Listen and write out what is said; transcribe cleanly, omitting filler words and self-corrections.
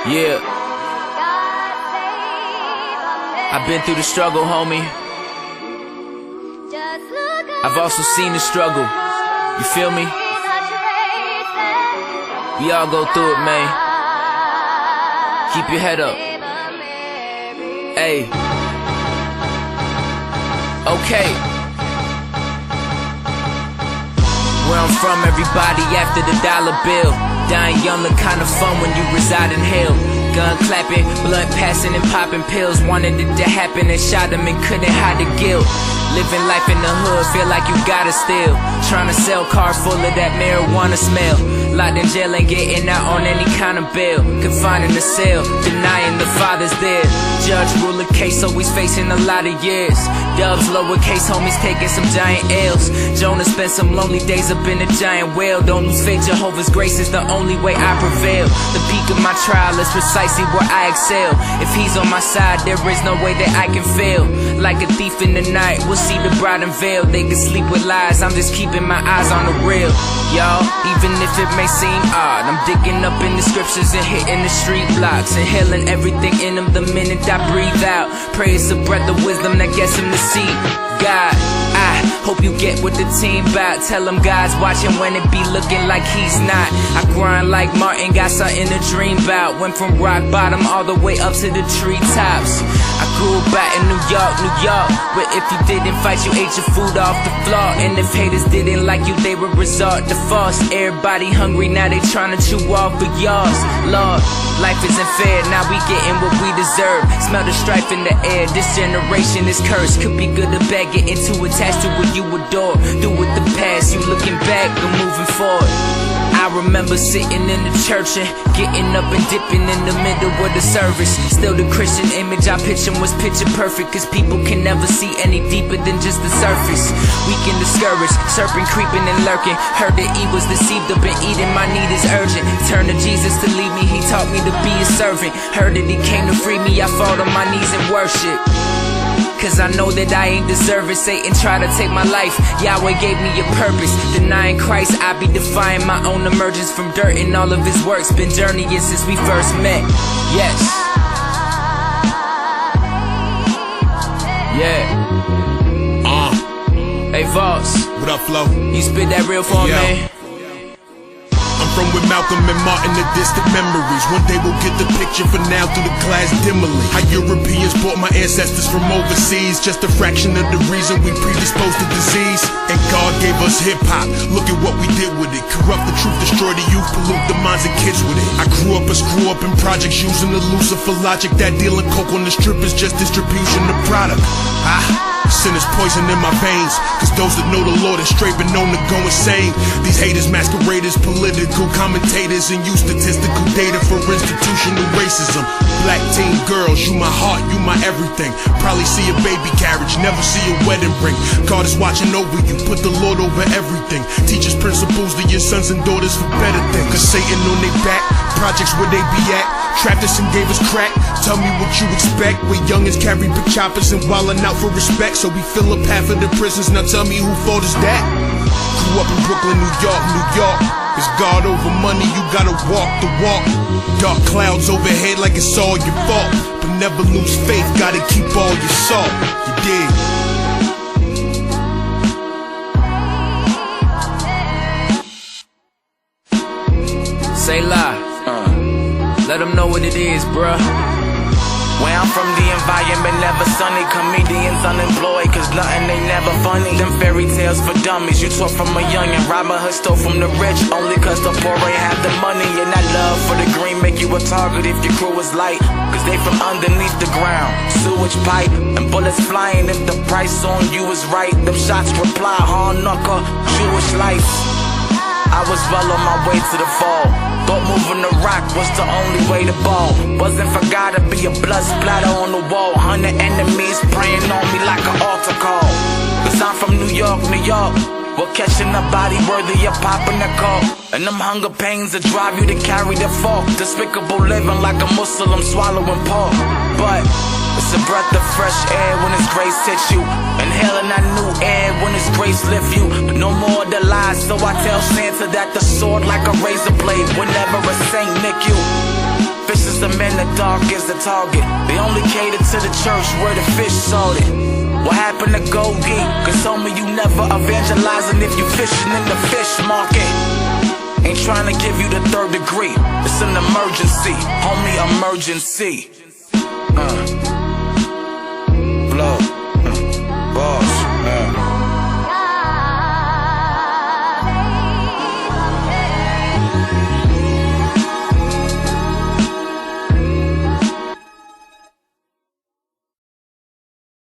Yeah, I've been through the struggle, homie. I've also seen the struggle. You feel me? We all go through it, man. Keep your head up. Hey. Okay. Where I'm from, everybody after the dollar bill. Dying young look kinda fun when you reside in hell. Gun clapping, blood passing and popping pills. Wanted it to happen and shot them and couldn't hide the guilt. Living life in the hood, feel like you gotta steal. Trying to sell cars full of that marijuana smell. Locked in jail, ain't getting out on any kind of bail. Confined in the cell, denying the father's there. Judge rule a case, always facing a lot of years. Dubs lowercase, homies taking some giant L's. Jonah spent some lonely days up in a giant well. Don't lose faith, Jehovah's grace is the only way I prevail. The peak of my trial is precisely where I excel. If he's on my side, there is no way that I can fail. Like a thief in the night, we'll see the bride unveiled. They can sleep with lies, I'm just keeping my eyes on the real. Y'all, even if it may seem odd, I'm digging up in the scriptures and hitting the street blocks. Inhaling everything in them the minute I breathe out. Pray it's a breath of wisdom that gets him to see God. I hope you get what the team bout. Tell him God's watching when it be looking like he's not. I grind like Martin, got something to dream about. Went from rock bottom all the way up to the treetops. I grew up out in New York, where if you didn't fight, you ate your food off the floor. And if haters didn't like you, they would resort to force. Everybody hungry, now they tryna chew off for yours. Lord, life isn't fair, now we getting what we deserve. Smell the strife in the air, this generation is cursed. Could be good or bad, getting too attached to what you adore. Do with the past, you looking back or moving forward. I remember sitting in the church and getting up and dipping in the middle of the service. Still the Christian image I pictured was picture perfect, cause people can never see any deeper than just the surface. Weak and discouraged, serpent creeping and lurking. Heard that he was deceived, up and eating, my need is urgent. Turn to Jesus to lead me, he taught me to be a servant. Heard that he came to free me, I fall on my knees and worship. Cause I know that I ain't deserving. Satan tried to take my life, Yahweh gave me a purpose. Denying Christ, I be defying my own emergence from dirt. And all of his works been journeying since we first met. Yes. Yeah. Hey Voss, what up, FLO? You spit that real for me, man? From with Malcolm and Martin, the distant memories. One day we'll get the picture, for now through the glass dimly. How Europeans brought my ancestors from overseas, just a fraction of the reason we predisposed to disease. And God gave us hip-hop, look at what we did with it. Corrupt the truth, destroy the youth, pollute the minds of kids with it. I grew up a screw up in projects, using the Lucifer logic. That dealing coke on the strip is just distribution of product. Sin is poison in my veins, cause those that know the Lord are straight been known to go insane. These haters masqueraders, political commentators, and use statistical data for institutional racism. Black teen girls, you my heart, you my everything. Probably see a baby carriage, never see a wedding ring. God is watching over you, put the Lord over everything. Teach his principles to your sons and daughters for better things. Cause Satan on their back, projects where they be at. Trapped us and gave us crack, tell me what you expect. We youngins carry big choppers and wildin' out for respect. So we fill up half of the prisons, now tell me who fault is that? Grew up in Brooklyn, New York. It's God over money, you gotta walk the walk. Dark clouds overhead like it's all your fault. But never lose faith, gotta keep all your salt. You dig? Selah. Let them know what it is, bruh. Where I'm from, the environment never sunny. Comedians unemployed, cause nothing ain't never funny. Them fairy tales for dummies, you taught from a youngin'. Robin Hood stole from the rich, only cause the poor ain't have the money. And that love for the green make you a target if your crew is light. Cause they from underneath the ground, sewage pipe, and bullets flying if the price on you is right. Them shots reply, hard knuckle, Jewish life. I was well on my way to the fall. Thought moving the rock was the only way to ball. Wasn't for God to be a blood splatter on the wall. 100 enemies praying on me like an altar call. Cause I'm from New York. We're catching a body worthy of popping the cork. And them hunger pains that drive you to carry the fork. Despicable living like a Muslim swallowing pork. But it's a breath of fresh air when His grace hits you. Inhaling that new air when His grace lift you. No more of the lies, so I tell Santa that the sword like a razor blade whenever a saint nick you. Vicious some in the dark is the target. They only cater to the church where the fish salted. What happened to go geek? Cause homie, you never evangelizing if you fishing in the fish market. Ain't trying to give you the third degree. It's an emergency, homie, emergency. FLO.